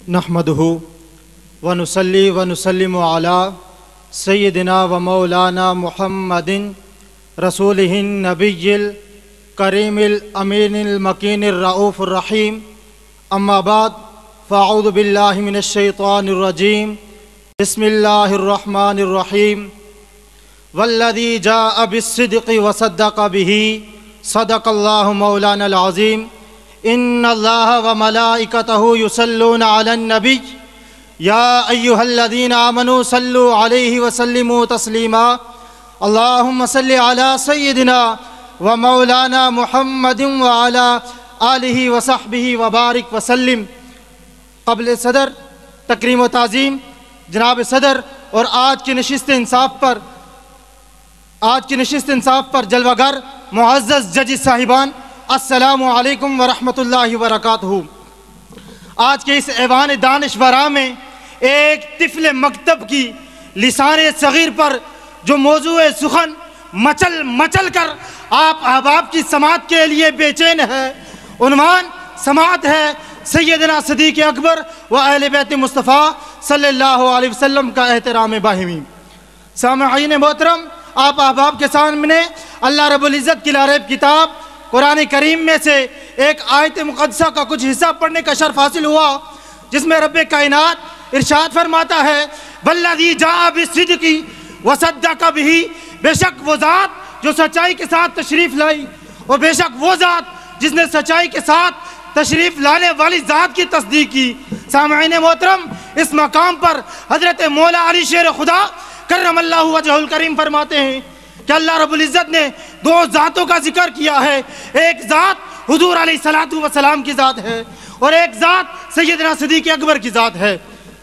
نحمدہ ونصلی ونسلم علی سیدنا و مولانا محمد رسولہ النبی الکریم الامین المکین الرؤوف الرحیم اما بعد فاعوذ باللہ من الشیطان الرجیم بسم اللہ الرحمن الرحیم والذی جاء بالصدق وصدق به صدق اللہ مولانا العظیم ان اللہ وملائکتہ یصلون علی النبی یا ایہا الذین آمنوا صلوا علیہ وسلموا تسلیما اللہم صلی علی سیدنا و مولانا محمد وعلی آلہ وصحبہ وبارک وسلم۔ قبل صدر تکریم و تعظیم جناب صدر اور آج کی نشست انصاف پر جلوہ گر معزز جج صاحبان، السلام علیکم ورحمۃ اللہ وبرکاتہ۔ آج کے اس ایوان دانشورہ میں ایک طفل مکتب کی لسان صغیر پر جو موضوع سخن مچل کر آپ احباب کی سماعت کے لیے بے چین ہے، عنوان سماعت ہے سیدنا صدیق اکبر و اہل بیت مصطفیٰ صلی اللہ علیہ وسلم کا احترام باہمی۔ سامعین محترم، آپ احباب کے سامنے اللہ رب العزت کی لارب کتاب قرآن کریم میں سے ایک آیت مقدسہ کا کچھ حصہ پڑھنے کا شرف حاصل ہوا، جس میں رب کائنات ارشاد فرماتا ہے والذی جاء بالصدق وصدق بہ، بے شک وہ ذات جو سچائی کے ساتھ تشریف لائی، اور بے شک وہ ذات جس نے سچائی کے ساتھ تشریف لانے والی ذات کی تصدیق کی۔ سامعین محترم، اس مقام پر حضرت مولا علی شیر خدا کرم اللہ وجہہ الکریم فرماتے ہیں کہ اللہ رب العزت نے دو ذاتوں کا ذکر کیا ہے، ایک ذات حضور علیہ السلام کی ذات ہے اور ایک ذات سیدنا صدیق اکبر کی ذات ہے۔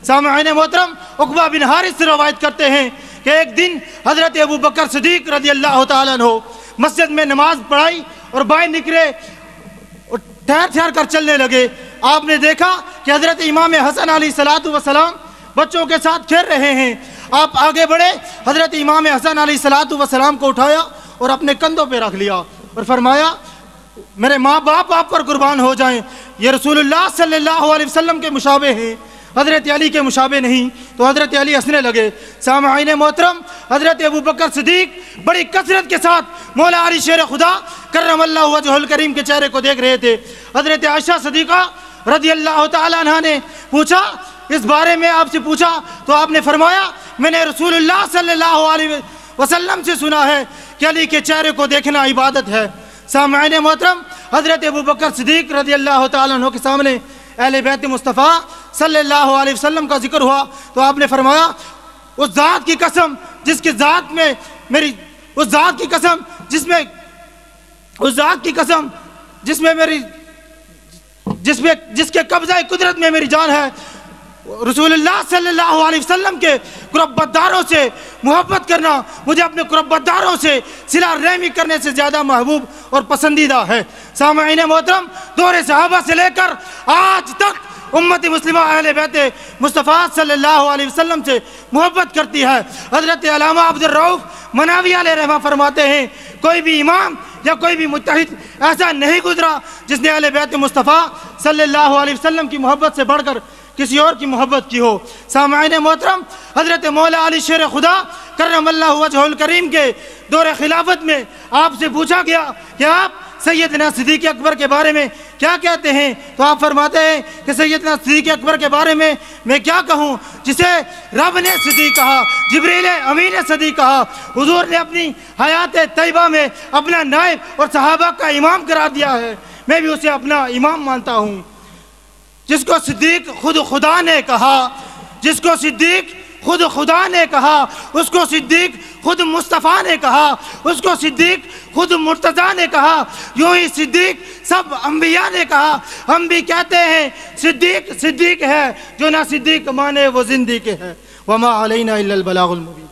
سامعین محترم، عقبہ بن حارث سے روایت کرتے ہیں کہ ایک دن حضرت ابو بکر صدیق رضی اللہ تعالیٰ عنہ مسجد میں نماز پڑھائی اور باہر نکلے اور ٹھہر کر چلنے لگے۔ آپ نے دیکھا کہ حضرت امام حسن علیہ السلام بچوں کے ساتھ کھیل رہے ہیں۔ آپ آگے بڑھے، حضرت امام حسن علیہ السلام کو اٹھایا اور اپنے کندھوں پہ رکھ لیا اور فرمایا میرے ماں باپ آپ پر قربان ہو جائیں، یہ رسول اللہ صلی اللہ علیہ وسلم کے مشابہ ہیں، حضرت علی کے مشابہ نہیں۔ تو حضرت علی ہنسنے لگے۔ سامعین محترم، حضرت ابو بکر صدیق بڑی کثرت کے ساتھ مولا علی شیر خدا کرم اللہ وجہہ الکریم کے چہرے کو دیکھ رہے تھے۔ حضرت عائشہ صدیقہ رضی اللہ تعالیٰ عنہ نے پوچھا، اس بارے میں آپ سے پوچھا تو آپ نے فرمایا میں نے رسول اللہ صلی اللہ علیہ وسلم سے سنا ہے کہ علی کے چہرے کو دیکھنا عبادت ہے۔ سامعین محترم، حضرت ابو بکر صدیق رضی اللہ تعالیٰ عنہ کے سامنے اہل بیت مصطفیٰ صلی اللہ علیہ وسلم کا ذکر ہوا تو آپ نے فرمایا اس ذات کی قسم جس کے ذات میں میری اس ذات کی قسم جس کے قبضہ قدرت میں میری جان ہے، رسول اللہ صلی اللہ علیہ وسلم کے قربتداروں سے محبت کرنا مجھے اپنے قربتداروں سے صلہ رحمی کرنے سے زیادہ محبوب اور پسندیدہ ہے۔ سامعین محترم، دور صحابہ سے لے کر آج تک امت مسلمہ اہل بیت مصطفیٰ صلی اللہ علیہ وسلم سے محبت کرتی ہے۔ حضرت علامہ عبد الرؤف مناوی علیہ رحمہ فرماتے ہیں کوئی بھی امام یا کوئی بھی مجتہد ایسا نہیں گزرا جس نے اہل بیت مصطفیٰ صلی اللہ علیہ وسلم کی محبت سے بڑھ کر کسی اور کی محبت کی ہو۔ سامعین محترم، حضرت مولا علی شیر خدا کرم اللہ وجہہ الکریم کے دور خلافت میں آپ سے پوچھا گیا کہ آپ سیدنا صدیق اکبر کے بارے میں کیا کہتے ہیں؟ تو آپ فرماتے ہیں کہ سیدنا صدیق اکبر کے بارے میں کیا کہوں، جسے رب نے صدیق کہا، جبریل امین نے صدیق کہا، حضور نے اپنی حیات طیبہ میں اپنا نائب اور صحابہ کا امام قرار دیا ہے، میں بھی اسے اپنا امام مانتا ہوں۔ جس کو صدیق خود خدا نے کہا، جس کو صدیق خود خدا نے کہا، اس کو صدیق خود مصطفیٰ نے کہا، اس کو صدیق خود مرتضیٰ نے کہا، یوں ہی صدیق سب انبیاء نے کہا۔ ہم بھی کہتے ہیں صدیق ہے، جو نہ صدیق مانے وہ زندیق ہے۔ وما علینا الا البلاغ المبین۔